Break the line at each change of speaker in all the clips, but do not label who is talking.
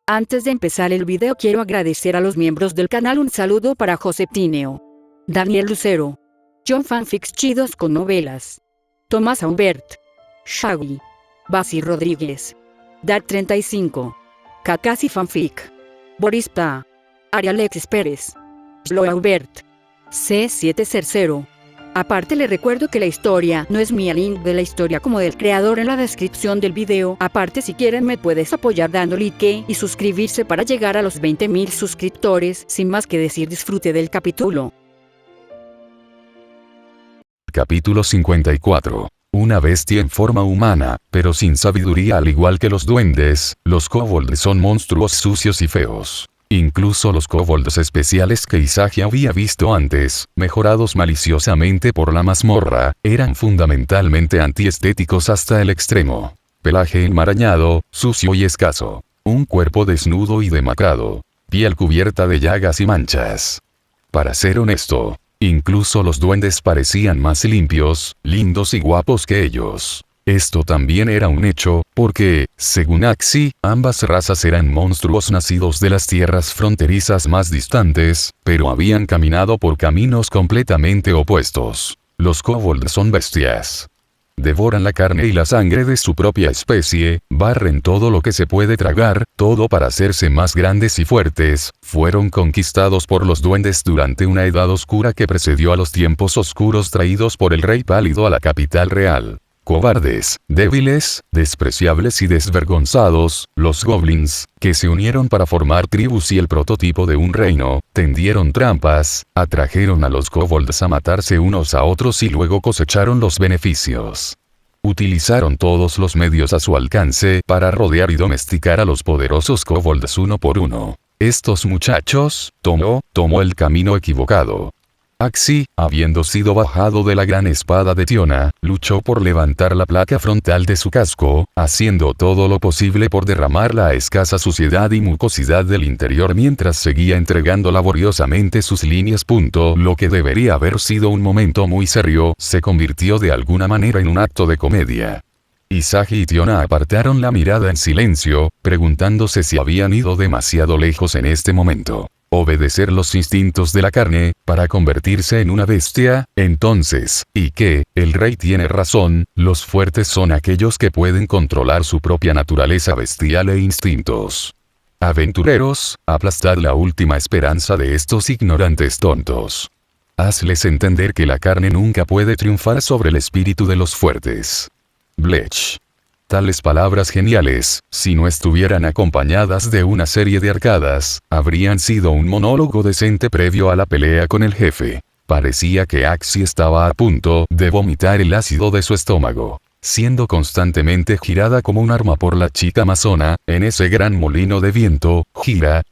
Antes de empezar el video quiero agradecer a los miembros del canal. Un saludo para José Tineo, Daniel Lucero, John Fanfics Chidos con Novelas, Tomás Aubert, Shaggy, Basi Rodríguez, Dad35, Kakasi Fanfic, Boris Pa, Arialexis Pérez, Slow Aubert, C700. Aparte le recuerdo que la historia no es mía, link de la historia como del creador en la descripción del video. Aparte, si quieren me puedes apoyar dando like y suscribirse para llegar a los 20.000 suscriptores. Sin más que decir, disfrute del capítulo.
Capítulo 54. Una bestia en forma humana, pero sin sabiduría. Al igual que los duendes, los kobolds son monstruos sucios y feos. Incluso los kobolds especiales que Isagi había visto antes, mejorados maliciosamente por la mazmorra, eran fundamentalmente antiestéticos hasta el extremo. Pelaje enmarañado, sucio y escaso. Un cuerpo desnudo y demacrado. Piel cubierta de llagas y manchas. Para ser honesto, incluso los duendes parecían más limpios, lindos y guapos que ellos. Esto también era un hecho, porque, según Axi, ambas razas eran monstruos nacidos de las tierras fronterizas más distantes, pero habían caminado por caminos completamente opuestos. Los kobolds son bestias. Devoran la carne y la sangre de su propia especie, barren todo lo que se puede tragar, todo para hacerse más grandes y fuertes. Fueron conquistados por los duendes durante una edad oscura que precedió a los tiempos oscuros traídos por el rey pálido a la capital real. Cobardes, débiles, despreciables y desvergonzados, los goblins, que se unieron para formar tribus y el prototipo de un reino, tendieron trampas, atrajeron a los kobolds a matarse unos a otros y luego cosecharon los beneficios. Utilizaron todos los medios a su alcance para rodear y domesticar a los poderosos kobolds uno por uno. Estos muchachos, tomó el camino equivocado. Axi, habiendo sido bajado de la gran espada de Tiona, luchó por levantar la placa frontal de su casco, haciendo todo lo posible por derramar la escasa suciedad y mucosidad del interior mientras seguía entregando laboriosamente sus líneas. Lo que debería haber sido un momento muy serio, se convirtió de alguna manera en un acto de comedia. Isagi y Tiona apartaron la mirada en silencio, preguntándose si habían ido demasiado lejos en este momento. Obedecer los instintos de la carne, para convertirse en una bestia. Entonces, ¿y qué? El rey tiene razón, los fuertes son aquellos que pueden controlar su propia naturaleza bestial e instintos. Aventureros, aplastad la última esperanza de estos ignorantes tontos. Hazles entender que la carne nunca puede triunfar sobre el espíritu de los fuertes. Blech. Tales palabras geniales, si no estuvieran acompañadas de una serie de arcadas, habrían sido un monólogo decente previo a la pelea con el jefe. Parecía que Axi estaba a punto de vomitar el ácido de su estómago. Siendo constantemente girada como un arma por la chica amazona, en ese gran molino de viento, gira,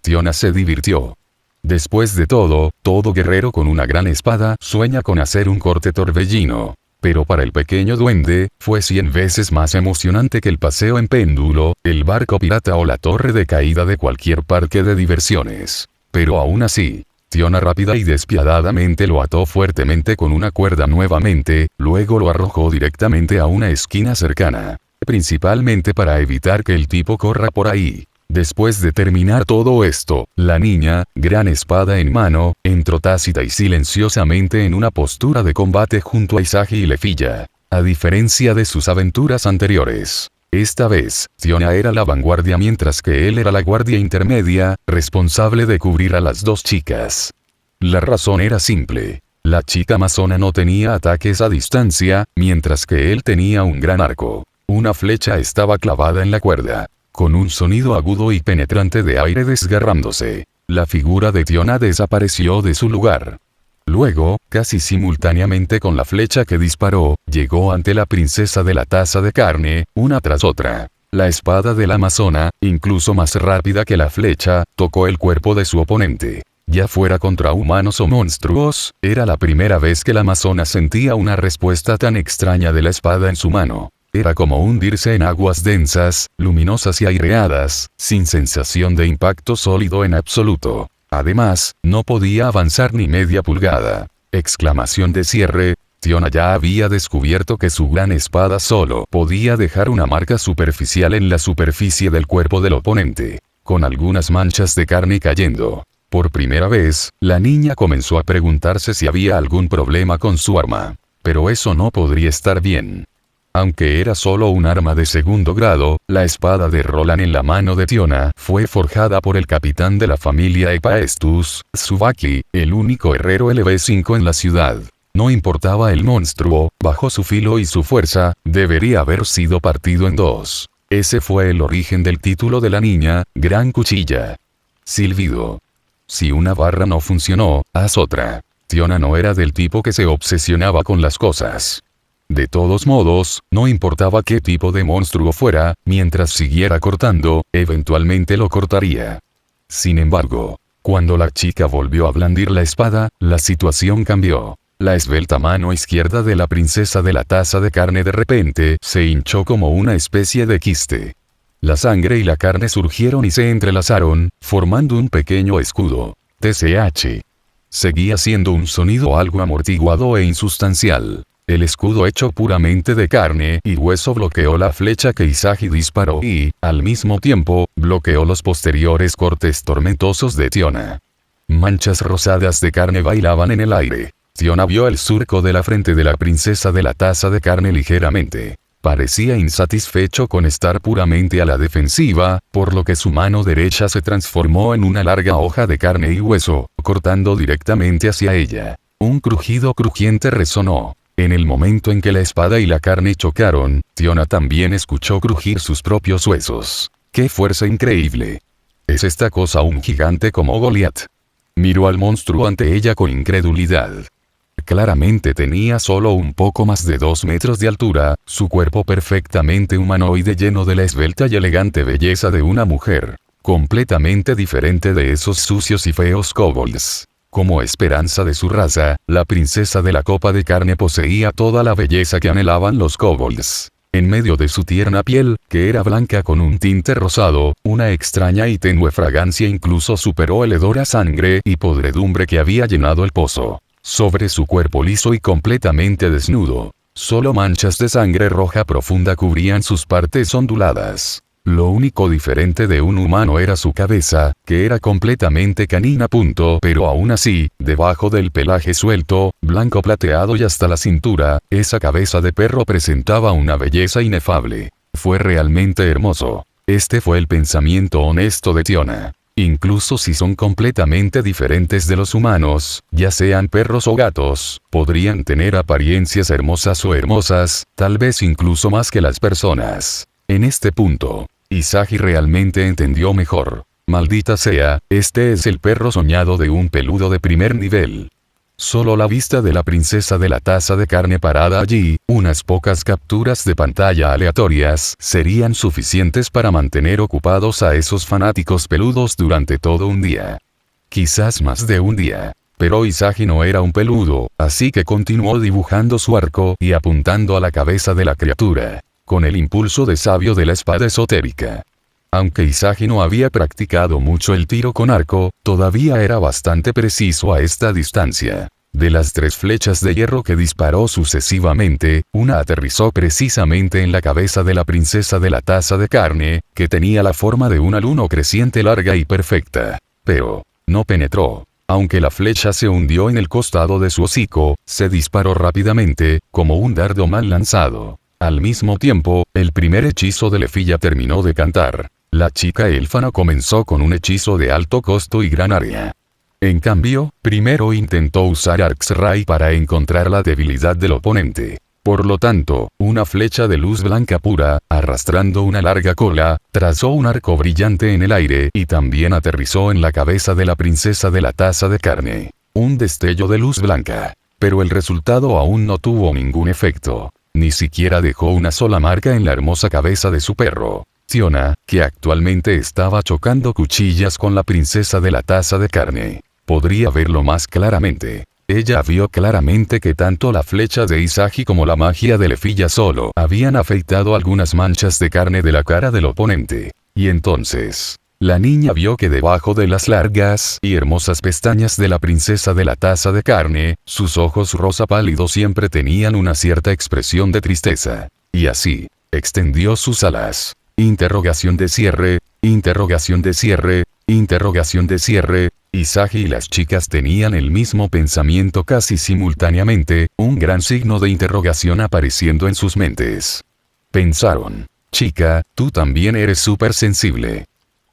Tiona se divirtió. Después de todo guerrero con una gran espada sueña con hacer un corte torbellino. Pero para el pequeño duende, fue 100 veces más emocionante que el paseo en péndulo, el barco pirata o la torre de caída de cualquier parque de diversiones. Pero aún así, Tiona rápida y despiadadamente lo ató fuertemente con una cuerda nuevamente, luego lo arrojó directamente a una esquina cercana. Principalmente para evitar que el tipo corra por ahí. Después de terminar todo esto, la niña, gran espada en mano, entró tácita y silenciosamente en una postura de combate junto a Isagi y Lefilla. A diferencia de sus aventuras anteriores, esta vez, Tiona era la vanguardia mientras que él era la guardia intermedia, responsable de cubrir a las dos chicas. La razón era simple. La chica amazona no tenía ataques a distancia, mientras que él tenía un gran arco. Una flecha estaba clavada en la cuerda. Con un sonido agudo y penetrante de aire desgarrándose, la figura de Tiona desapareció de su lugar. Luego, casi simultáneamente con la flecha que disparó, llegó ante la princesa de la taza de carne, una tras otra. La espada de la amazona, incluso más rápida que la flecha, tocó el cuerpo de su oponente. Ya fuera contra humanos o monstruos, era la primera vez que la amazona sentía una respuesta tan extraña de la espada en su mano. Era como hundirse en aguas densas, luminosas y aireadas, sin sensación de impacto sólido en absoluto. Además, no podía avanzar ni media pulgada. Exclamación de cierre. Tiona ya había descubierto que su gran espada solo podía dejar una marca superficial en la superficie del cuerpo del oponente, con algunas manchas de carne cayendo. Por primera vez, la niña comenzó a preguntarse si había algún problema con su arma. Pero eso no podría estar bien. Aunque era solo un arma de segundo grado, la espada de Roland en la mano de Tiona fue forjada por el capitán de la familia Hephaestus, Tsubaki, el único herrero LV5 en la ciudad. No importaba el monstruo, bajo su filo y su fuerza, debería haber sido partido en dos. Ese fue el origen del título de la niña, Gran Cuchilla. Silbido. Si una barra no funcionó, haz otra. Tiona no era del tipo que se obsesionaba con las cosas. De todos modos, no importaba qué tipo de monstruo fuera, mientras siguiera cortando, eventualmente lo cortaría. Sin embargo, cuando la chica volvió a blandir la espada, la situación cambió. La esbelta mano izquierda de la princesa de la taza de carne de repente se hinchó como una especie de quiste. La sangre y la carne surgieron y se entrelazaron, formando un pequeño escudo. TCH. Seguía siendo un sonido algo amortiguado e insustancial. El escudo hecho puramente de carne y hueso bloqueó la flecha que Isagi disparó y, al mismo tiempo, bloqueó los posteriores cortes tormentosos de Tiona. Manchas rosadas de carne bailaban en el aire. Tiona vio el surco de la frente de la princesa de la taza de carne ligeramente. Parecía insatisfecho con estar puramente a la defensiva, por lo que su mano derecha se transformó en una larga hoja de carne y hueso, cortando directamente hacia ella. Un crujido crujiente resonó. En el momento en que la espada y la carne chocaron, Tiona también escuchó crujir sus propios huesos. ¡Qué fuerza increíble! ¿Es esta cosa un gigante como Goliat? Miró al monstruo ante ella con incredulidad. Claramente tenía solo un poco más de 2 metros de altura, su cuerpo perfectamente humanoide lleno de la esbelta y elegante belleza de una mujer, completamente diferente de esos sucios y feos kobolds. Como esperanza de su raza, la princesa de la copa de carne poseía toda la belleza que anhelaban los kobolds. En medio de su tierna piel, que era blanca con un tinte rosado, una extraña y tenue fragancia incluso superó el hedor a sangre y podredumbre que había llenado el pozo. Sobre su cuerpo liso y completamente desnudo, solo manchas de sangre roja profunda cubrían sus partes onduladas. Lo único diferente de un humano era su cabeza, que era completamente canina. Pero aún así, debajo del pelaje suelto, blanco plateado y hasta la cintura, esa cabeza de perro presentaba una belleza inefable. Fue realmente hermoso. Este fue el pensamiento honesto de Tiona. Incluso si son completamente diferentes de los humanos, ya sean perros o gatos, podrían tener apariencias hermosas o hermosas, tal vez incluso más que las personas. En este punto, Isagi realmente entendió mejor. Maldita sea, este es el perro soñado de un peludo de primer nivel. Solo la vista de la princesa de la taza de carne parada allí, unas pocas capturas de pantalla aleatorias, serían suficientes para mantener ocupados a esos fanáticos peludos durante todo un día. Quizás más de un día. Pero Isagi no era un peludo, así que continuó dibujando su arco y apuntando a la cabeza de la criatura, con el impulso de sabio de la espada esotérica. Aunque Isagi no había practicado mucho el tiro con arco, todavía era bastante preciso a esta distancia. De las 3 flechas de hierro que disparó sucesivamente, una aterrizó precisamente en la cabeza de la princesa de la taza de carne, que tenía la forma de una luna creciente larga y perfecta. Pero, no penetró. Aunque la flecha se hundió en el costado de su hocico, se disparó rápidamente, como un dardo mal lanzado. Al mismo tiempo, el primer hechizo de Lefilla terminó de cantar. La chica élfana comenzó con un hechizo de alto costo y gran área. En cambio, primero intentó usar Arxray para encontrar la debilidad del oponente. Por lo tanto, una flecha de luz blanca pura, arrastrando una larga cola, trazó un arco brillante en el aire y también aterrizó en la cabeza de la princesa de la taza de carne. Un destello de luz blanca. Pero el resultado aún no tuvo ningún efecto. Ni siquiera dejó una sola marca en la hermosa cabeza de su perro. Tiona, que actualmente estaba chocando cuchillas con la princesa de la taza de carne, podría verlo más claramente. Ella vio claramente que tanto la flecha de Isagi como la magia de Lefilla solo habían afeitado algunas manchas de carne de la cara del oponente. Y entonces, La niña vio que debajo de las largas y hermosas pestañas de la princesa de la taza de carne, sus ojos rosa pálido siempre tenían una cierta expresión de tristeza. Y así, extendió sus alas. Interrogación de cierre, interrogación de cierre, interrogación de cierre. Isagi y las chicas tenían el mismo pensamiento casi simultáneamente, un gran signo de interrogación apareciendo en sus mentes. Pensaron, chica, tú también eres súper sensible.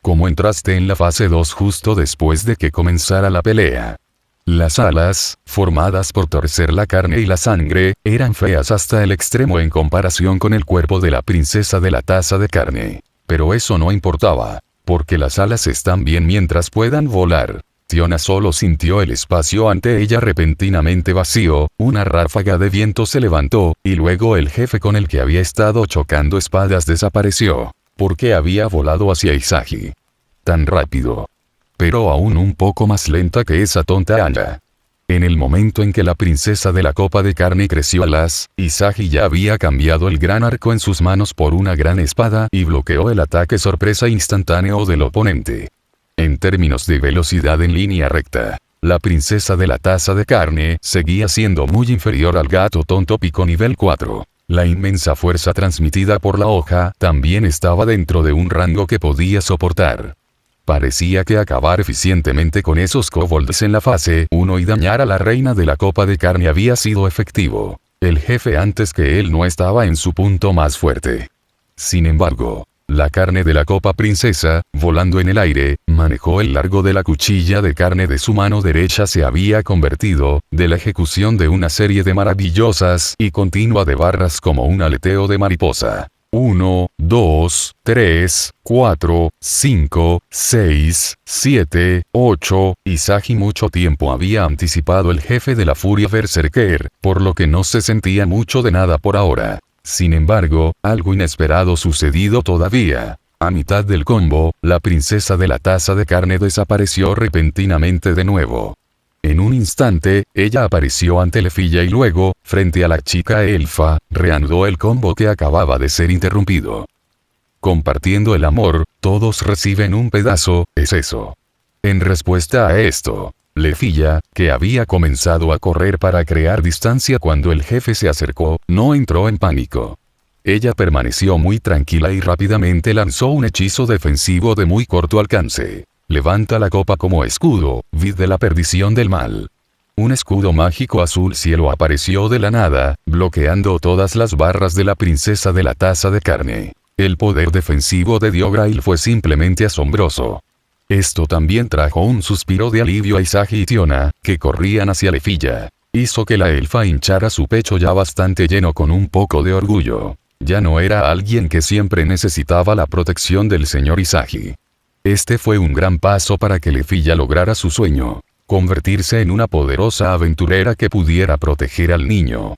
¿Cómo entraste en la fase 2 justo después de que comenzara la pelea? Las alas, formadas por torcer la carne y la sangre, eran feas hasta el extremo en comparación con el cuerpo de la princesa de la taza de carne. Pero eso no importaba, porque las alas están bien mientras puedan volar. Tiona solo sintió el espacio ante ella repentinamente vacío, una ráfaga de viento se levantó, y luego el jefe con el que había estado chocando espadas desapareció. Porque había volado hacia Isagi. Tan rápido. Pero aún un poco más lenta que esa tonta Anya. En el momento en que la princesa de la copa de carne creció alas, Isagi ya había cambiado el gran arco en sus manos por una gran espada y bloqueó el ataque sorpresa instantáneo del oponente. En términos de velocidad en línea recta, la princesa de la taza de carne seguía siendo muy inferior al gato tonto pico nivel 4. La inmensa fuerza transmitida por la hoja también estaba dentro de un rango que podía soportar. Parecía que acabar eficientemente con esos kobolds en la fase 1 y dañar a la reina de la copa de carne había sido efectivo. El jefe antes que él no estaba en su punto más fuerte. Sin embargo, la carne de la copa princesa, volando en el aire, manejó el largo de la cuchilla de carne de su mano derecha se había convertido, de la ejecución de una serie de maravillosas y continua de barras como un aleteo de mariposa. 1, 2, 3, 4, 5, 6, 7, 8. Isagi mucho tiempo había anticipado el jefe de la furia berserker, por lo que no se sentía mucho de nada por ahora. Sin embargo, algo inesperado sucedido todavía. A mitad del combo, la princesa de la taza de carne desapareció repentinamente de nuevo. En un instante, ella apareció ante Lefilla y luego, frente a la chica elfa, reanudó el combo que acababa de ser interrumpido. Compartiendo el amor, todos reciben un pedazo, es eso. En respuesta a esto, Lefilla, que había comenzado a correr para crear distancia cuando el jefe se acercó, no entró en pánico. Ella permaneció muy tranquila y rápidamente lanzó un hechizo defensivo de muy corto alcance. Levanta la copa como escudo, vid de la perdición del mal. Un escudo mágico azul cielo apareció de la nada, bloqueando todas las barras de la princesa de la taza de carne. El poder defensivo de Diograil fue simplemente asombroso. Esto también trajo un suspiro de alivio a Isagi y Tiona, que corrían hacia Lefilla. Hizo que la elfa hinchara su pecho ya bastante lleno con un poco de orgullo. Ya no era alguien que siempre necesitaba la protección del señor Isagi. Este fue un gran paso para que Lefilla lograra su sueño, convertirse en una poderosa aventurera que pudiera proteger al niño.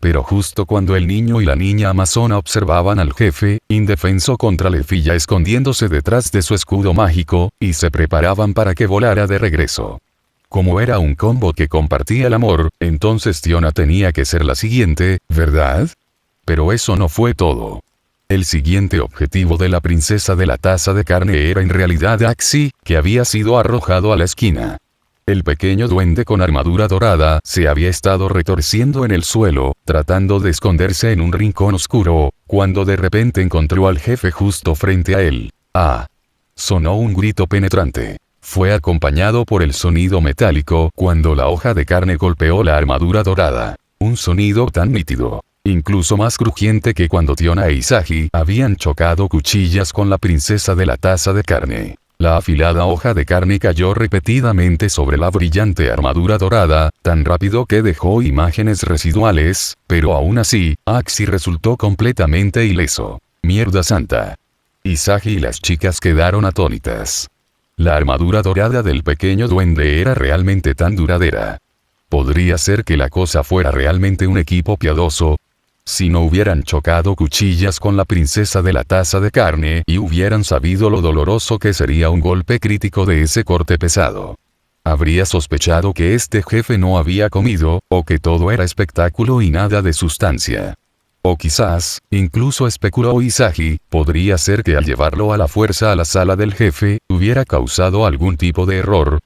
Pero justo cuando el niño y la niña amazona observaban al jefe, indefenso contra Lefilla escondiéndose detrás de su escudo mágico, y se preparaban para que volara de regreso. Como era un combo que compartía el amor, entonces Tiona tenía que ser la siguiente, ¿verdad? Pero eso no fue todo. El siguiente objetivo de la princesa de la taza de carne era en realidad Axi, que había sido arrojado a la esquina. El pequeño duende con armadura dorada se había estado retorciendo en el suelo, tratando de esconderse en un rincón oscuro, cuando de repente encontró al jefe justo frente a él. ¡Ah! Sonó un grito penetrante. Fue acompañado por el sonido metálico cuando la hoja de carne golpeó la armadura dorada. Un sonido tan nítido. Incluso más crujiente que cuando Tiona e Isagi habían chocado cuchillas con la princesa de la taza de carne. La afilada hoja de carne cayó repetidamente sobre la brillante armadura dorada, tan rápido que dejó imágenes residuales, pero aún así, Axi resultó completamente ileso. ¡Mierda santa! Isagi y las chicas quedaron atónitas. La armadura dorada del pequeño duende era realmente tan duradera. ¿Podría ser que la cosa fuera realmente un equipo piadoso? Si no hubieran chocado cuchillas con la princesa de la taza de carne y hubieran sabido lo doloroso que sería un golpe crítico de ese corte pesado. Habría sospechado que este jefe no había comido, o que todo era espectáculo y nada de sustancia. O quizás, incluso especuló Isagi, podría ser que al llevarlo a la fuerza a la sala del jefe, hubiera causado algún tipo de error.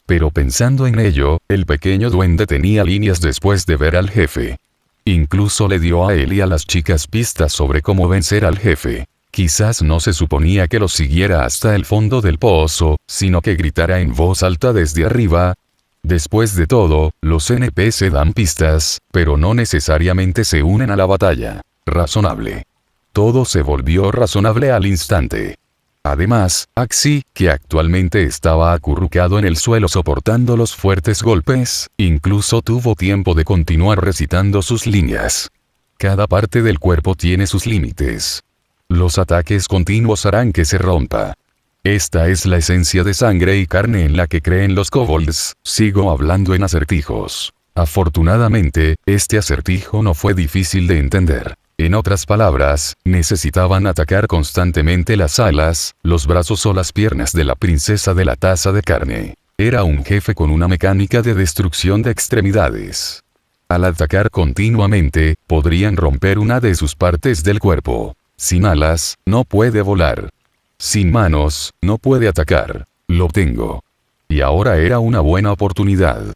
Pero pensando en ello, el pequeño duende tenía líneas después de ver al jefe. Incluso le dio a él y a las chicas pistas sobre cómo vencer al jefe. Quizás no se suponía que lo siguiera hasta el fondo del pozo, sino que gritara en voz alta desde arriba. Después de todo, los NPC dan pistas, pero no necesariamente se unen a la batalla. Razonable. Todo se volvió razonable al instante. Además, Axi, que actualmente estaba acurrucado en el suelo soportando los fuertes golpes, incluso tuvo tiempo de continuar recitando sus líneas. Cada parte del cuerpo tiene sus límites. Los ataques continuos harán que se rompa. Esta es la esencia de sangre y carne en la que creen los kobolds. Sigo hablando en acertijos. Afortunadamente, este acertijo no fue difícil de entender. En otras palabras, necesitaban atacar constantemente las alas, los brazos o las piernas de la princesa de la taza de carne. Era un jefe con una mecánica de destrucción de extremidades. Al atacar continuamente, podrían romper una de sus partes del cuerpo. Sin alas, no puede volar. Sin manos, no puede atacar. Lo tengo. Y ahora era una buena oportunidad.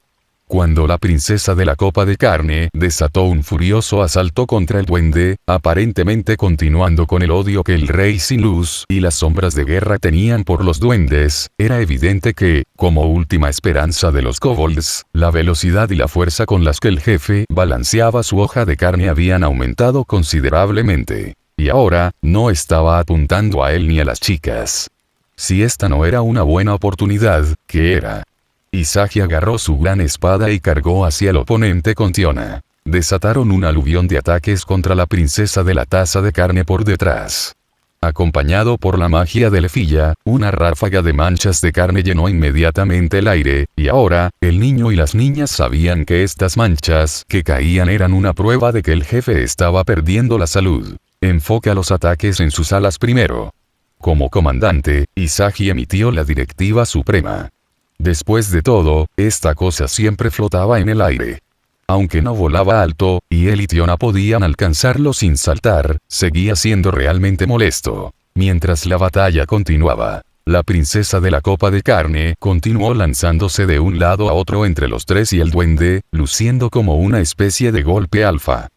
Cuando la princesa de la copa de carne desató un furioso asalto contra el duende, aparentemente continuando con el odio que el rey sin luz y las sombras de guerra tenían por los duendes, era evidente que, como última esperanza de los kobolds, la velocidad y la fuerza con las que el jefe balanceaba su hoja de carne habían aumentado considerablemente. Y ahora, no estaba apuntando a él ni a las chicas. Si esta no era una buena oportunidad, ¿qué era? Isagi agarró su gran espada y cargó hacia el oponente con Tiona. Desataron un aluvión de ataques contra la princesa de la taza de carne por detrás. Acompañado por la magia de Lefilla, una ráfaga de manchas de carne llenó inmediatamente el aire, y ahora, el niño y las niñas sabían que estas manchas que caían eran una prueba de que el jefe estaba perdiendo la salud. Enfoca los ataques en sus alas primero. Como comandante, Isagi emitió la directiva suprema. Después de todo, esta cosa siempre flotaba en el aire. Aunque no volaba alto, y él y Tiona podían alcanzarlo sin saltar, seguía siendo realmente molesto. Mientras la batalla continuaba, la princesa de la copa de carne continuó lanzándose de un lado a otro entre los tres y el duende, luciendo como una especie de golpe alfa.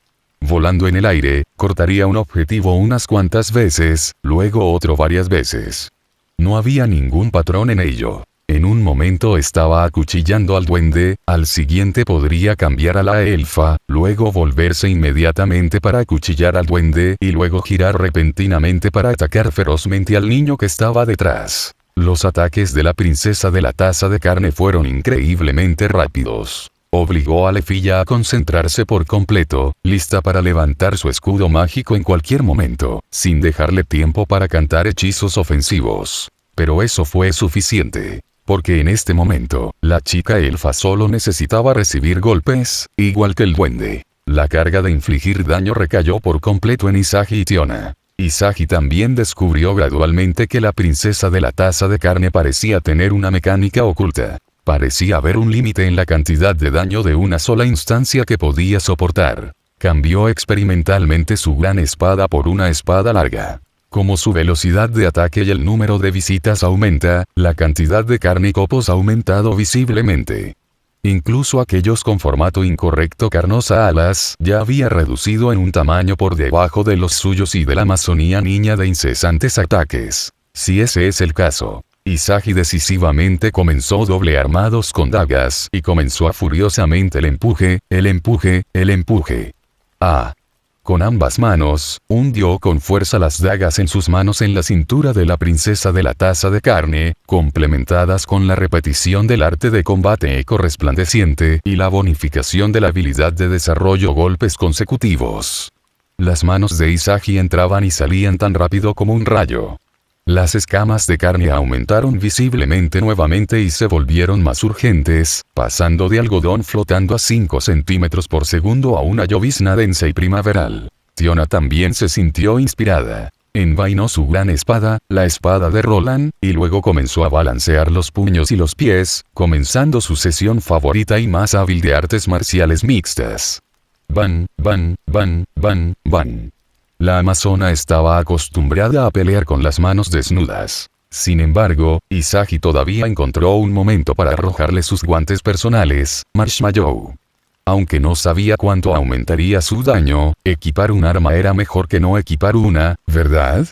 Volando en el aire, cortaría un objetivo unas cuantas veces, luego otro varias veces. No había ningún patrón en ello. En un momento estaba acuchillando al duende, al siguiente podría cambiar a la elfa, luego volverse inmediatamente para acuchillar al duende y luego girar repentinamente para atacar ferozmente al niño que estaba detrás. Los ataques de la princesa de la taza de carne fueron increíblemente rápidos. Obligó a Lefilla a concentrarse por completo, lista para levantar su escudo mágico en cualquier momento, sin dejarle tiempo para cantar hechizos ofensivos. Pero eso fue suficiente. Porque en este momento, la chica elfa solo necesitaba recibir golpes, igual que el duende. La carga de infligir daño recayó por completo en Isagi y Tiona. Isagi también descubrió gradualmente que la princesa de la taza de carne parecía tener una mecánica oculta. Parecía haber un límite en la cantidad de daño de una sola instancia que podía soportar. Cambió experimentalmente su gran espada por una espada larga. Como su velocidad de ataque y el número de visitas aumenta, la cantidad de carne y copos ha aumentado visiblemente. Incluso aquellos con formato incorrecto carnosa alas ya había reducido en un tamaño por debajo de los suyos y de la Amazonía niña de incesantes ataques. Si ese es el caso, Isagi decisivamente comenzó doble armados con dagas y comenzó a furiosamente el empuje, el empuje, el empuje. Ah. Con ambas manos, hundió con fuerza las dagas en sus manos en la cintura de la princesa de la taza de carne, complementadas con la repetición del arte de combate eco resplandeciente y la bonificación de la habilidad de desarrollo golpes consecutivos. Las manos de Isagi entraban y salían tan rápido como un rayo. Las escamas de carne aumentaron visiblemente nuevamente y se volvieron más urgentes, pasando de algodón flotando a 5 centímetros por segundo a una llovizna densa y primaveral. Tiona también se sintió inspirada. Envainó su gran espada, la espada de Roland, y luego comenzó a balancear los puños y los pies, comenzando su sesión favorita y más hábil de artes marciales mixtas. Van, van, van, van, van. La amazona estaba acostumbrada a pelear con las manos desnudas. Sin embargo, Isagi todavía encontró un momento para arrojarle sus guantes personales, Marshmallow. Aunque no sabía cuánto aumentaría su daño, equipar un arma era mejor que no equipar una, ¿verdad?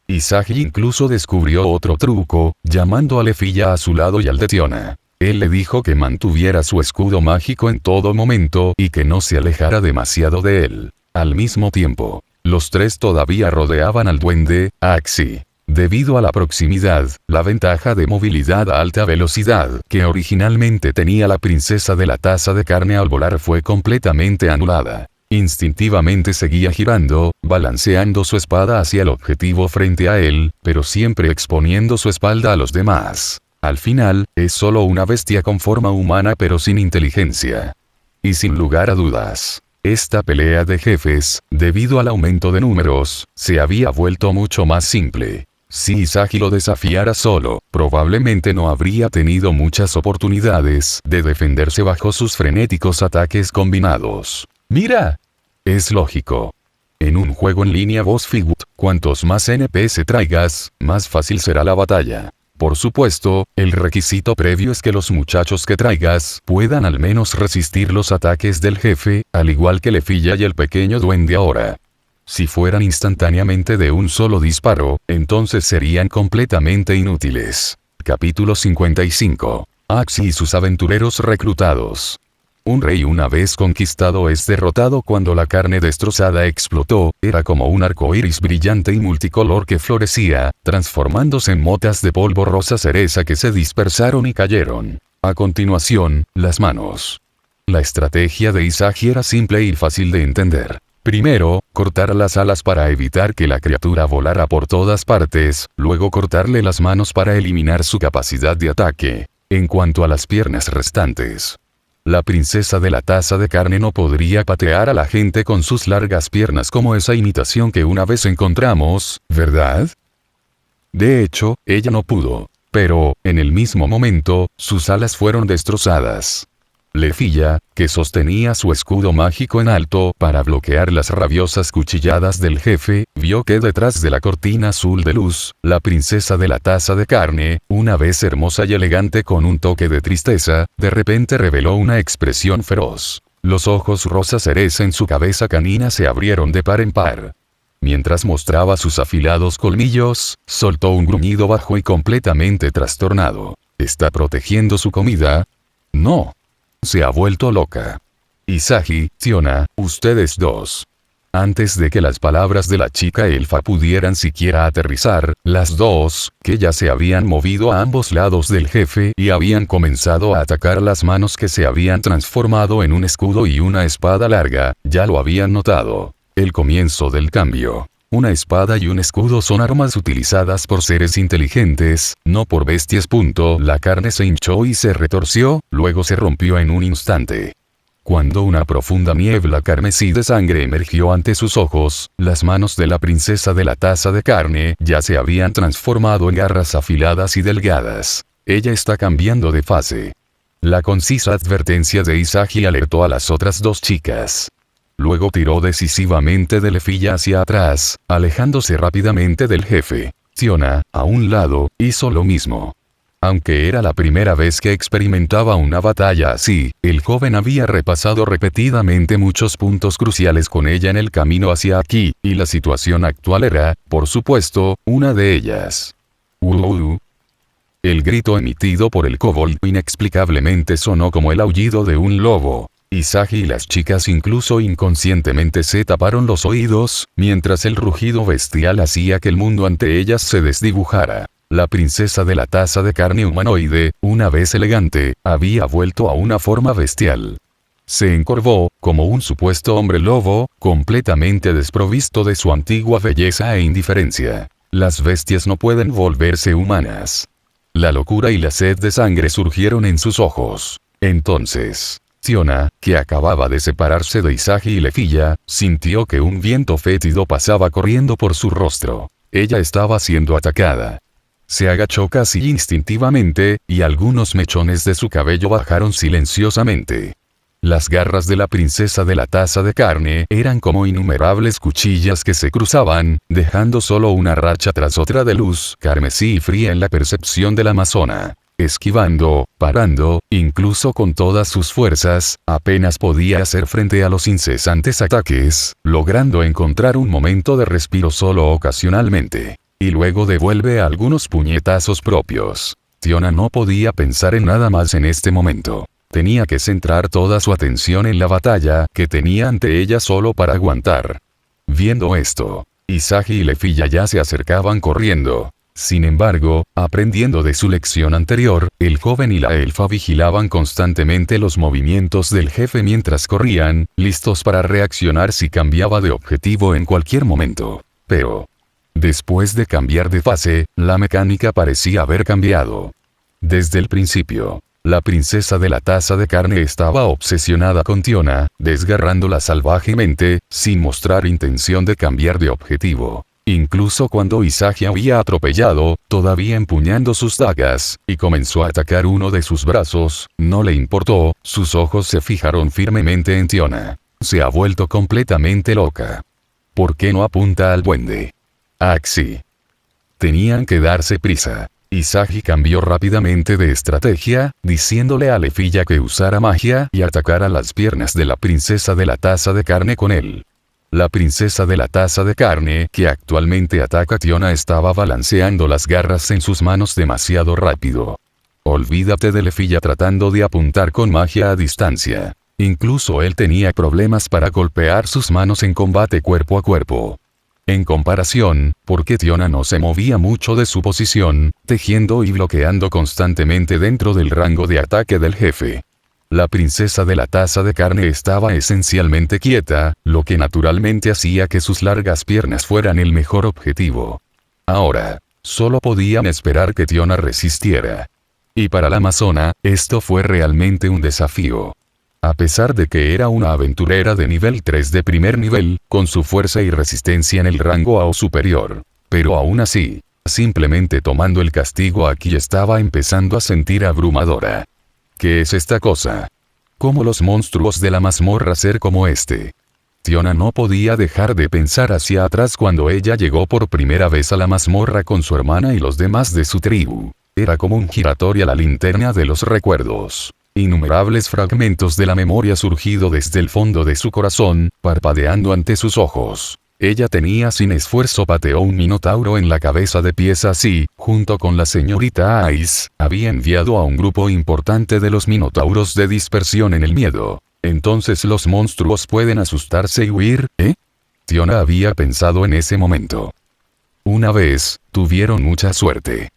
Isagi incluso descubrió otro truco, llamando a Lefilla a su lado y al de Tiona. Él le dijo que mantuviera su escudo mágico en todo momento y que no se alejara demasiado de él. Al mismo tiempo, los tres todavía rodeaban al duende, Axi. Debido a la proximidad, la ventaja de movilidad a alta velocidad que originalmente tenía la princesa de la taza de carne al volar fue completamente anulada. Instintivamente seguía girando, balanceando su espada hacia el objetivo frente a él, pero siempre exponiendo su espalda a los demás. Al final, es solo una bestia con forma humana pero sin inteligencia. Y sin lugar a dudas, esta pelea de jefes, debido al aumento de números, se había vuelto mucho más simple. Si Isagi lo desafiara solo, probablemente no habría tenido muchas oportunidades de defenderse bajo sus frenéticos ataques combinados. ¡Mira! Es lógico. En un juego en línea BossFight, cuantos más NPC traigas, más fácil será la batalla. Por supuesto, el requisito previo es que los muchachos que traigas puedan al menos resistir los ataques del jefe, al igual que Lefilla y el pequeño duende ahora. Si fueran instantáneamente de un solo disparo, entonces serían completamente inútiles. Capítulo 55. Axi y sus aventureros reclutados. Un rey una vez conquistado es derrotado cuando la carne destrozada explotó, era como un arco iris brillante y multicolor que florecía, transformándose en motas de polvo rosa cereza que se dispersaron y cayeron. A continuación, las manos. La estrategia de Isagi era simple y fácil de entender. Primero, cortar las alas para evitar que la criatura volara por todas partes, luego cortarle las manos para eliminar su capacidad de ataque. En cuanto a las piernas restantes, la princesa de la taza de carne no podría patear a la gente con sus largas piernas como esa imitación que una vez encontramos, ¿verdad? De hecho, ella no pudo. Pero, en el mismo momento, sus alas fueron destrozadas. Lefilla, que sostenía su escudo mágico en alto para bloquear las rabiosas cuchilladas del jefe, vio que detrás de la cortina azul de luz, la princesa de la taza de carne, una vez hermosa y elegante con un toque de tristeza, de repente reveló una expresión feroz. Los ojos rosa cereza en su cabeza canina se abrieron de par en par. Mientras mostraba sus afilados colmillos, soltó un gruñido bajo y completamente trastornado. ¿Está protegiendo su comida? No. Se ha vuelto loca. Isagi, Tiona, ustedes dos. Antes de que las palabras de la chica elfa pudieran siquiera aterrizar, las dos, que ya se habían movido a ambos lados del jefe y habían comenzado a atacar las manos que se habían transformado en un escudo y una espada larga, ya lo habían notado. El comienzo del cambio. Una espada y un escudo son armas utilizadas por seres inteligentes, no por bestias. La carne se hinchó y se retorció, luego se rompió en un instante. Cuando una profunda niebla carmesí de sangre emergió ante sus ojos, las manos de la princesa de la taza de carne ya se habían transformado en garras afiladas y delgadas. Ella está cambiando de fase. La concisa advertencia de Isagi alertó a las otras dos chicas. Luego tiró decisivamente de Lefilla hacia atrás, alejándose rápidamente del jefe. Tiona, a un lado, hizo lo mismo. Aunque era la primera vez que experimentaba una batalla así, el joven había repasado repetidamente muchos puntos cruciales con ella en el camino hacia aquí, y la situación actual era, por supuesto, una de ellas. El grito emitido por el kobold inexplicablemente sonó como el aullido de un lobo. Isagi y las chicas incluso inconscientemente se taparon los oídos, mientras el rugido bestial hacía que el mundo ante ellas se desdibujara. La princesa de la taza de carne humanoide, una vez elegante, había vuelto a una forma bestial. Se encorvó, como un supuesto hombre lobo, completamente desprovisto de su antigua belleza e indiferencia. Las bestias no pueden volverse humanas. La locura y la sed de sangre surgieron en sus ojos. Entonces, Tiona, que acababa de separarse de Isagi y Lefilla, sintió que un viento fétido pasaba corriendo por su rostro. Ella estaba siendo atacada. Se agachó casi instintivamente, y algunos mechones de su cabello bajaron silenciosamente. Las garras de la princesa de la taza de carne eran como innumerables cuchillas que se cruzaban, dejando solo una racha tras otra de luz carmesí y fría en la percepción de la amazona. Esquivando, parando, incluso con todas sus fuerzas, apenas podía hacer frente a los incesantes ataques, logrando encontrar un momento de respiro solo ocasionalmente. Y luego devuelve algunos puñetazos propios. Tiona no podía pensar en nada más en este momento. Tenía que centrar toda su atención en la batalla que tenía ante ella solo para aguantar. Viendo esto, Isagi y Lefilla ya se acercaban corriendo. Sin embargo, aprendiendo de su lección anterior, el joven y la elfa vigilaban constantemente los movimientos del jefe mientras corrían, listos para reaccionar si cambiaba de objetivo en cualquier momento. Pero, después de cambiar de fase, la mecánica parecía haber cambiado. Desde el principio, la princesa de la taza de carne estaba obsesionada con Tiona, desgarrándola salvajemente, sin mostrar intención de cambiar de objetivo. Incluso cuando Isagi había atropellado, todavía empuñando sus dagas, y comenzó a atacar uno de sus brazos, no le importó, sus ojos se fijaron firmemente en Tiona. Se ha vuelto completamente loca. ¿Por qué no apunta al duende? Axi. Tenían que darse prisa. Isagi cambió rápidamente de estrategia, diciéndole a Lefilla que usara magia y atacara las piernas de la princesa de la taza de carne con él. La princesa de la taza de carne, que actualmente ataca a Tiona, estaba balanceando las garras en sus manos demasiado rápido. Olvídate de Lefilla tratando de apuntar con magia a distancia. Incluso él tenía problemas para golpear sus manos en combate cuerpo a cuerpo. En comparación, porque Tiona no se movía mucho de su posición, tejiendo y bloqueando constantemente dentro del rango de ataque del jefe. La princesa de la taza de carne estaba esencialmente quieta, lo que naturalmente hacía que sus largas piernas fueran el mejor objetivo. Ahora, solo podían esperar que Tiona resistiera. Y para la amazona, esto fue realmente un desafío. A pesar de que era una aventurera de nivel 3 de primer nivel, con su fuerza y resistencia en el rango A o superior. Pero aún así, simplemente tomando el castigo aquí estaba empezando a sentir abrumadora. ¿Qué es esta cosa? ¿Cómo los monstruos de la mazmorra ser como este? Tiona no podía dejar de pensar hacia atrás cuando ella llegó por primera vez a la mazmorra con su hermana y los demás de su tribu. Era como un giratorio a la linterna de los recuerdos. Innumerables fragmentos de la memoria surgido desde el fondo de su corazón, parpadeando ante sus ojos. Ella tenía sin esfuerzo pateó un minotauro en la cabeza de piezas y, junto con la señorita Ice, había enviado a un grupo importante de los minotauros de dispersión en el miedo. Entonces los monstruos pueden asustarse y huir, ¿eh? Tiona había pensado en ese momento. Una vez, tuvieron mucha suerte.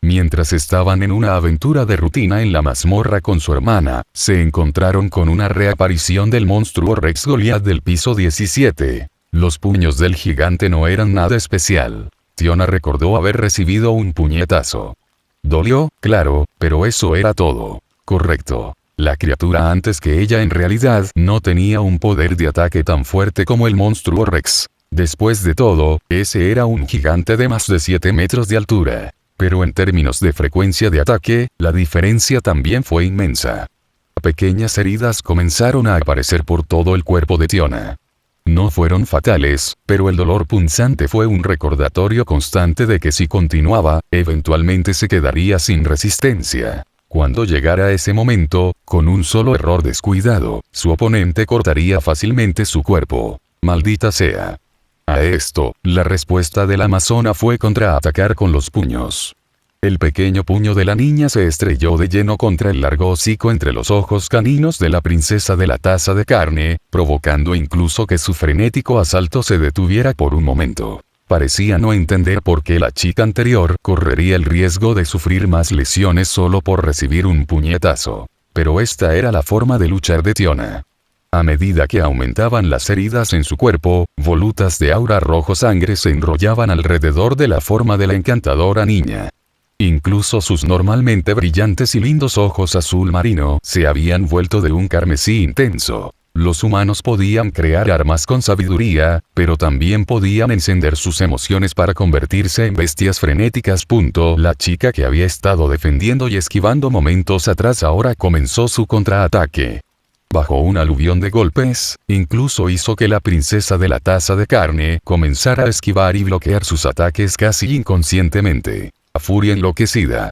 Mientras estaban en una aventura de rutina en la mazmorra con su hermana, se encontraron con una reaparición del monstruo Rex Goliath del piso 17. Los puños del gigante no eran nada especial. Tiona recordó haber recibido un puñetazo. Dolió, claro, pero eso era todo. Correcto. La criatura antes que ella en realidad no tenía un poder de ataque tan fuerte como el monstruo Rex. Después de todo, ese era un gigante de más de 7 metros de altura. Pero en términos de frecuencia de ataque, la diferencia también fue inmensa. Pequeñas heridas comenzaron a aparecer por todo el cuerpo de Tiona. No fueron fatales, pero el dolor punzante fue un recordatorio constante de que si continuaba, eventualmente se quedaría sin resistencia. Cuando llegara ese momento, con un solo error descuidado, su oponente cortaría fácilmente su cuerpo. Maldita sea. A esto, la respuesta de la amazona fue contraatacar con los puños. El pequeño puño de la niña se estrelló de lleno contra el largo hocico entre los ojos caninos de la princesa de la taza de carne, provocando incluso que su frenético asalto se detuviera por un momento. Parecía no entender por qué la chica anterior correría el riesgo de sufrir más lesiones solo por recibir un puñetazo. Pero esta era la forma de luchar de Tiona. A medida que aumentaban las heridas en su cuerpo, volutas de aura rojo sangre se enrollaban alrededor de la forma de la encantadora niña. Incluso sus normalmente brillantes y lindos ojos azul marino se habían vuelto de un carmesí intenso. Los humanos podían crear armas con sabiduría, pero también podían encender sus emociones para convertirse en bestias frenéticas. La chica que había estado defendiendo y esquivando momentos atrás ahora comenzó su contraataque. bajo un aluvión de golpes, incluso hizo que la princesa de la taza de carne comenzara a esquivar y bloquear sus ataques casi inconscientemente. A furia enloquecida.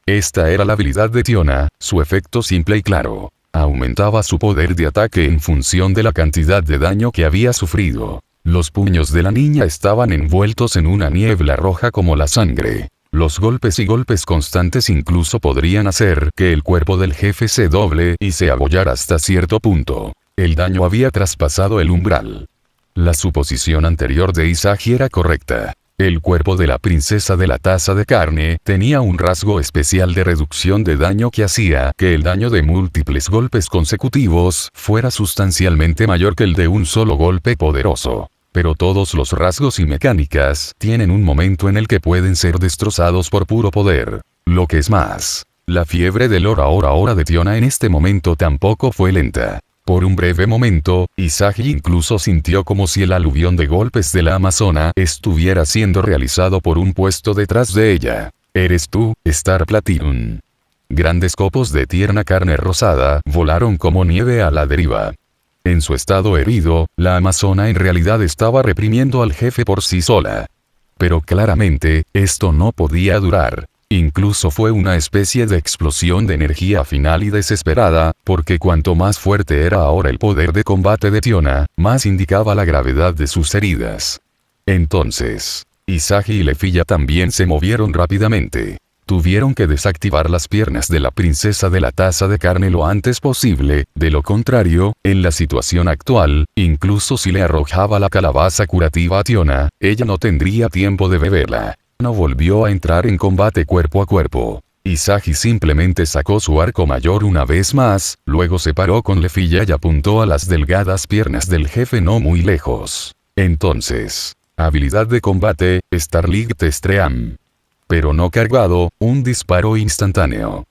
Esta era la habilidad de Tiona, su efecto simple y claro. Aumentaba su poder de ataque en función de la cantidad de daño que había sufrido. Los puños de la niña estaban envueltos en una niebla roja como la sangre. Los golpes y golpes constantes incluso podrían hacer que el cuerpo del jefe se doble y se abollara hasta cierto punto. El daño había traspasado el umbral. La suposición anterior de Isagi era correcta. El cuerpo de la princesa de la taza de carne tenía un rasgo especial de reducción de daño que hacía que el daño de múltiples golpes consecutivos fuera sustancialmente mayor que el de un solo golpe poderoso. Pero todos los rasgos y mecánicas tienen un momento en el que pueden ser destrozados por puro poder. Lo que es más, la fiebre del hora de Tiona en este momento tampoco fue lenta. Por un breve momento, Isagi incluso sintió como si el aluvión de golpes de la amazona estuviera siendo realizado por un puesto detrás de ella. ¿Eres tú, Star Platinum? Grandes copos de tierna carne rosada volaron como nieve a la deriva. En su estado herido, la amazona en realidad estaba reprimiendo al jefe por sí sola. Pero claramente, esto no podía durar. Incluso fue una especie de explosión de energía final y desesperada, porque cuanto más fuerte era ahora el poder de combate de Tiona, más indicaba la gravedad de sus heridas. Entonces, Isagi y Lefiya también se movieron rápidamente. Tuvieron que desactivar las piernas de la princesa de la taza de carne lo antes posible, de lo contrario, en la situación actual, incluso si le arrojaba la calabaza curativa a Tiona, ella no tendría tiempo de beberla. No volvió a entrar en combate cuerpo a cuerpo. Isagi simplemente sacó su arco mayor una vez más, luego se paró con Lefiya y apuntó a las delgadas piernas del jefe no muy lejos. Entonces, habilidad de combate, Starlight Stream. Pero no cargado, un disparo instantáneo.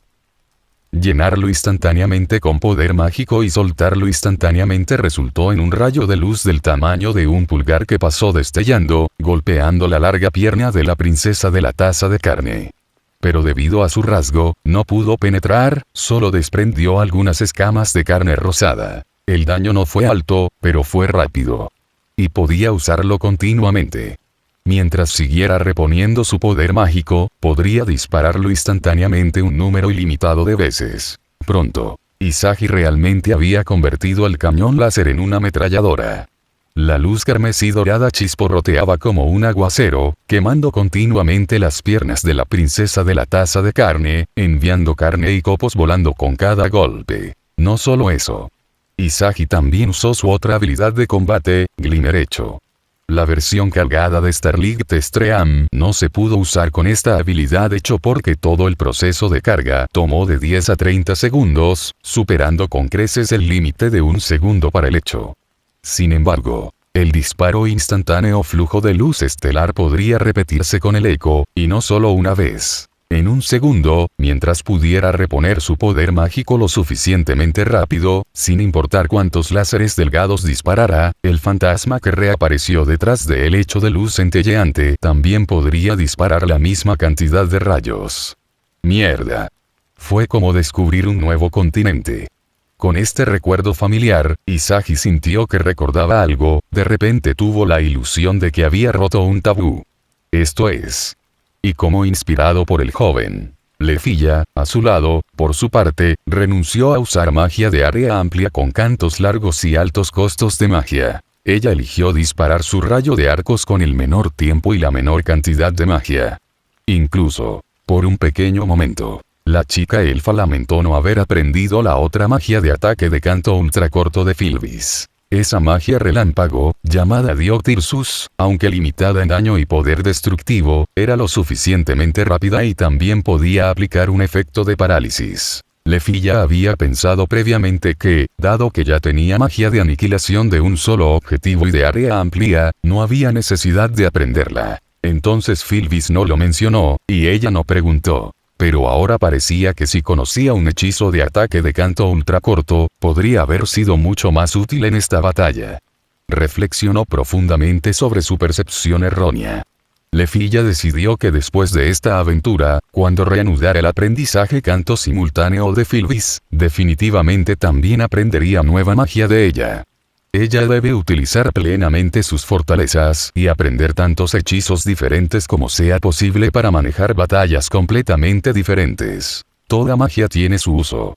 Llenarlo instantáneamente con poder mágico y soltarlo instantáneamente resultó en un rayo de luz del tamaño de un pulgar que pasó destellando, golpeando la larga pierna de la princesa de la taza de carne. Pero debido a su rasgo, no pudo penetrar, solo desprendió algunas escamas de carne rosada. El daño no fue alto, pero fue rápido. Y podía usarlo continuamente. Mientras siguiera reponiendo su poder mágico, podría dispararlo instantáneamente un número ilimitado de veces. Pronto, Isagi realmente había convertido el cañón láser en una ametralladora. La luz carmesí dorada chisporroteaba como un aguacero, quemando continuamente las piernas de la princesa de la taza de carne, enviando carne y copos volando con cada golpe. No solo eso. Isagi también usó su otra habilidad de combate, Glimmer Hecho. La versión cargada de Starlight Stream no se pudo usar con esta habilidad hecho porque todo el proceso de carga tomó de 10 a 30 segundos, superando con creces el límite de un segundo para el hecho. Sin embargo, el disparo instantáneo flujo de luz estelar podría repetirse con el eco, y no solo una vez. En un segundo, mientras pudiera reponer su poder mágico lo suficientemente rápido, sin importar cuántos láseres delgados disparara, el fantasma que reapareció detrás de él hecho de luz centelleante también podría disparar la misma cantidad de rayos. Mierda. Fue como descubrir un nuevo continente. Con este recuerdo familiar, Isagi sintió que recordaba algo, de repente tuvo la ilusión de que había roto un tabú. Esto es. Y como inspirado por el joven, Lefiya, a su lado, por su parte, renunció a usar magia de área amplia con cantos largos y altos costos de magia. Ella eligió disparar su rayo de arcos con el menor tiempo y la menor cantidad de magia. Incluso, por un pequeño momento, la chica elfa lamentó no haber aprendido la otra magia de ataque de canto ultracorto de Filvis. Esa magia relámpago, llamada Dioctirsus, aunque limitada en daño y poder destructivo, era lo suficientemente rápida y también podía aplicar un efecto de parálisis. Lefiya había pensado previamente que, dado que ya tenía magia de aniquilación de un solo objetivo y de área amplia, no había necesidad de aprenderla. Entonces Filvis no lo mencionó, y ella no preguntó. Pero ahora parecía que si conocía un hechizo de ataque de canto ultracorto, podría haber sido mucho más útil en esta batalla. Reflexionó profundamente sobre su percepción errónea. Lefilla decidió que después de esta aventura, cuando reanudara el aprendizaje canto simultáneo de Filvis, definitivamente también aprendería nueva magia de ella. Ella debe utilizar plenamente sus fortalezas y aprender tantos hechizos diferentes como sea posible para manejar batallas completamente diferentes. Toda magia tiene su uso.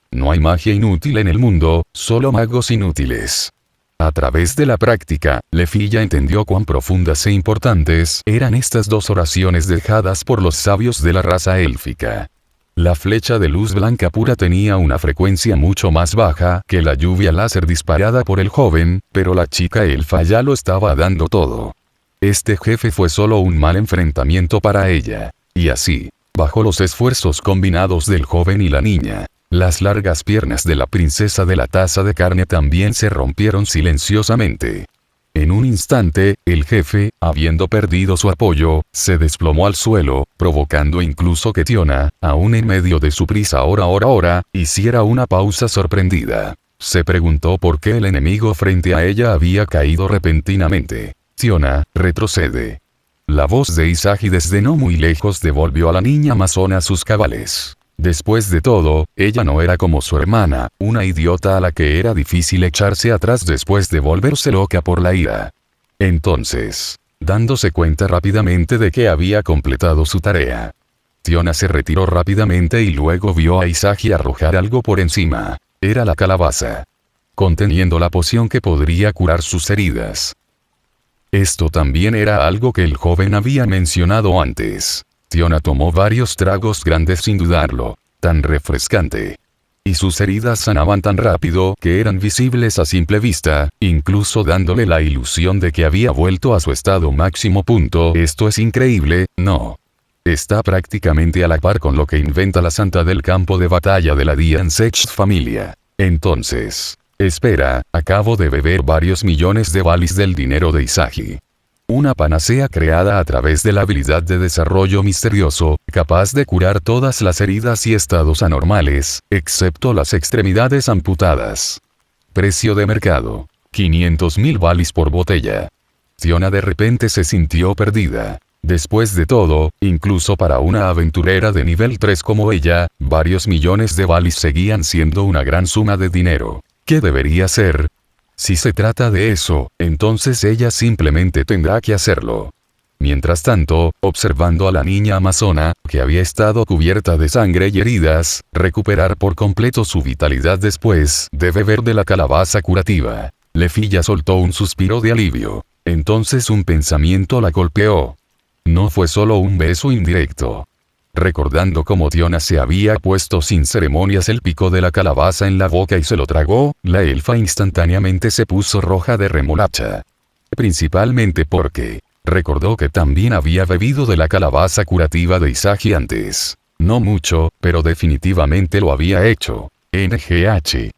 No hay magia inútil en el mundo, solo magos inútiles. A través de la práctica, Lefilla entendió cuán profundas e importantes eran estas dos oraciones dejadas por los sabios de la raza élfica. La flecha de luz blanca pura tenía una frecuencia mucho más baja que la lluvia láser disparada por el joven, pero la chica elfa ya lo estaba dando todo. Este jefe fue solo un mal enfrentamiento para ella. Y así, bajo los esfuerzos combinados del joven y la niña, las largas piernas de la princesa de la taza de carne también se rompieron silenciosamente. En un instante, el jefe, habiendo perdido su apoyo, se desplomó al suelo, provocando incluso que Tiona, aún en medio de su prisa ahora, hiciera una pausa sorprendida. Se preguntó por qué el enemigo frente a ella había caído repentinamente. Tiona, retrocede. La voz de Isagi desde no muy lejos devolvió a la niña amazona sus cabales. Después de todo, ella no era como su hermana, una idiota a la que era difícil echarse atrás después de volverse loca por la ira. Entonces, dándose cuenta rápidamente de que había completado su tarea, Tiona se retiró rápidamente y luego vio a Isagi arrojar algo por encima. Era la calabaza, conteniendo la poción que podría curar sus heridas. Esto también era algo que el joven había mencionado antes. Tiona tomó varios tragos grandes sin dudarlo, tan refrescante. Y sus heridas sanaban tan rápido que eran visibles a simple vista, incluso dándole la ilusión de que había vuelto a su estado máximo. Esto es increíble, ¿no? Está prácticamente a la par con lo que inventa la santa del campo de batalla de la Diansech familia. Entonces, espera, acabo de beber varios millones de balis del dinero de Isagi. Una panacea creada a través de la habilidad de desarrollo misterioso, capaz de curar todas las heridas y estados anormales, excepto las extremidades amputadas. Precio de mercado: 500.000 balis por botella. Tiona de repente se sintió perdida. Después de todo, incluso para una aventurera de nivel 3 como ella, varios millones de balis seguían siendo una gran suma de dinero. ¿Qué debería hacer? Si se trata de eso, entonces ella simplemente tendrá que hacerlo. Mientras tanto, observando a la niña amazona, que había estado cubierta de sangre y heridas, recuperar por completo su vitalidad después de beber de la calabaza curativa, Lefilla soltó un suspiro de alivio. Entonces un pensamiento la golpeó. No fue solo un beso indirecto. Recordando cómo Tiona se había puesto sin ceremonias el pico de la calabaza en la boca y se lo tragó, la elfa instantáneamente se puso roja de remolacha. Principalmente porque recordó que también había bebido de la calabaza curativa de Isagi antes. No mucho, pero definitivamente lo había hecho. NGH.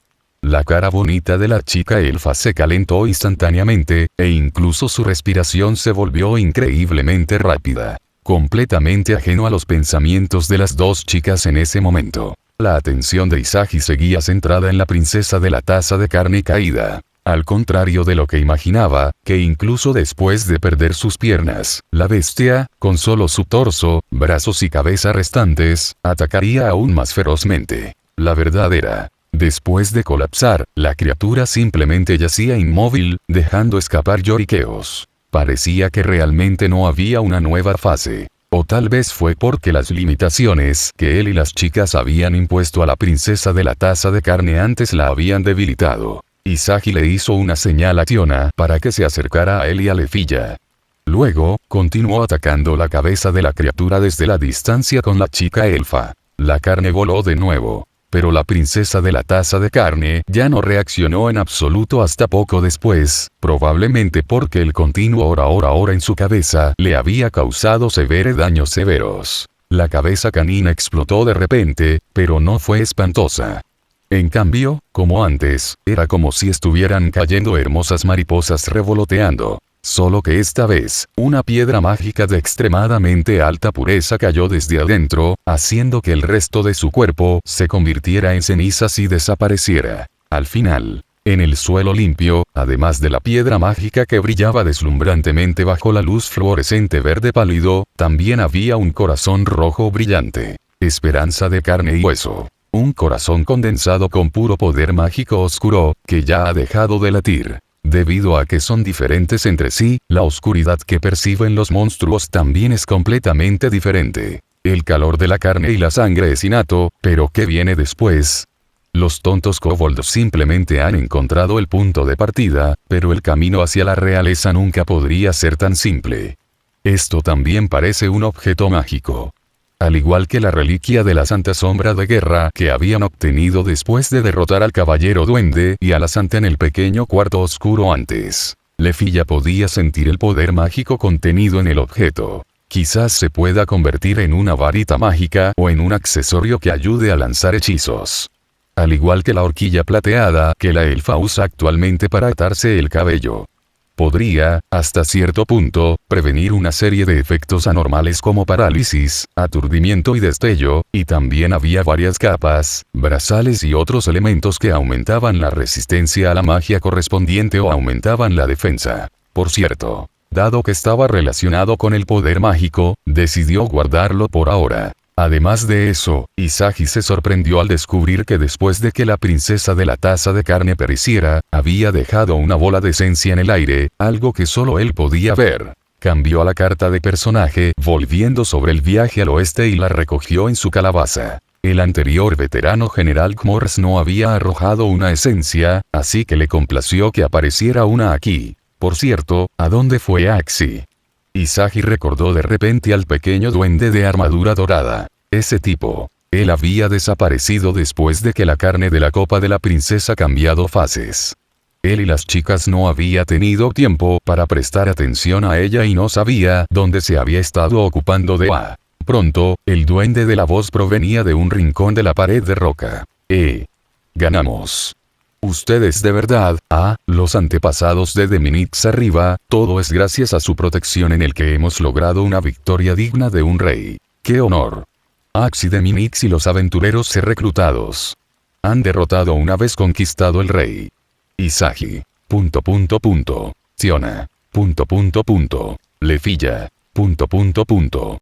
La cara bonita de la chica elfa se calentó instantáneamente, e incluso su respiración se volvió increíblemente rápida. Completamente ajeno a los pensamientos de las dos chicas en ese momento. La atención de Isagi seguía centrada en la princesa de la taza de carne caída. Al contrario de lo que imaginaba, que incluso después de perder sus piernas, la bestia, con solo su torso, brazos y cabeza restantes, atacaría aún más ferozmente. La verdad era, después de colapsar, la criatura simplemente yacía inmóvil, dejando escapar lloriqueos. Parecía que realmente no había una nueva fase. O tal vez fue porque las limitaciones que él y las chicas habían impuesto a la princesa de la taza de carne antes la habían debilitado. Isagi le hizo una señal a Tiona para que se acercara a él y a Lefilla. Luego, continuó atacando la cabeza de la criatura desde la distancia con la chica elfa. La carne voló de nuevo. Pero la princesa de la taza de carne ya no reaccionó en absoluto hasta poco después, probablemente porque el continuo ora en su cabeza le había causado severos daños severos. La cabeza canina explotó de repente, pero no fue espantosa. En cambio, como antes, era como si estuvieran cayendo hermosas mariposas revoloteando. Solo que esta vez, una piedra mágica de extremadamente alta pureza cayó desde adentro, haciendo que el resto de su cuerpo se convirtiera en cenizas y desapareciera. Al final, En el suelo limpio, además de la piedra mágica que brillaba deslumbrantemente bajo la luz fluorescente verde pálido, también había un corazón rojo brillante. Esperanza de carne y hueso. Un corazón condensado con puro poder mágico oscuro, que ya ha dejado de latir. Debido a que son diferentes entre sí, la oscuridad que perciben los monstruos también es completamente diferente. El calor de la carne y la sangre es innato, pero ¿qué viene después? Los tontos kobolds simplemente han encontrado el punto de partida, pero el camino hacia la realeza nunca podría ser tan simple. Esto también parece un objeto mágico. Al igual que la reliquia de la Santa Sombra de Guerra que habían obtenido después de derrotar al Caballero Duende y a la Santa en el pequeño cuarto oscuro antes. Lefi ya podía sentir el poder mágico contenido en el objeto. Quizás se pueda convertir en una varita mágica o en un accesorio que ayude a lanzar hechizos. Al igual que la horquilla plateada que la elfa usa actualmente para atarse el cabello. Podría, hasta cierto punto, prevenir una serie de efectos anormales como parálisis, aturdimiento y destello, y también había varias capas, brazales y otros elementos que aumentaban la resistencia a la magia correspondiente o aumentaban la defensa. Por cierto, dado que estaba relacionado con el poder mágico, decidió guardarlo por ahora. Además de eso, Isagi se sorprendió al descubrir que después de que la princesa de la taza de carne pereciera, había dejado una bola de esencia en el aire, algo que solo él podía ver. Cambió a la carta de personaje, volviendo sobre el viaje al oeste y la recogió en su calabaza. El anterior veterano general Kmors no había arrojado una esencia, así que le complació que apareciera una aquí. Por cierto, ¿a dónde fue Axi? Isagi recordó de repente al pequeño duende de armadura dorada. Ese tipo. Él había desaparecido después de que la carne de la copa de la princesa cambiado fases. Él y las chicas no había tenido tiempo para prestar atención a ella y no sabía dónde se había estado ocupando de ella. Pronto, el duende de la voz provenía de un rincón de la pared de roca. Ganamos. Ustedes de verdad, los antepasados de Deminix arriba, todo es gracias a su protección en el que hemos logrado una victoria digna de un rey. ¡Qué honor! Axi Deminix y los aventureros reclutados han derrotado una vez conquistado el rey. Isagi. Siona. Lefilla.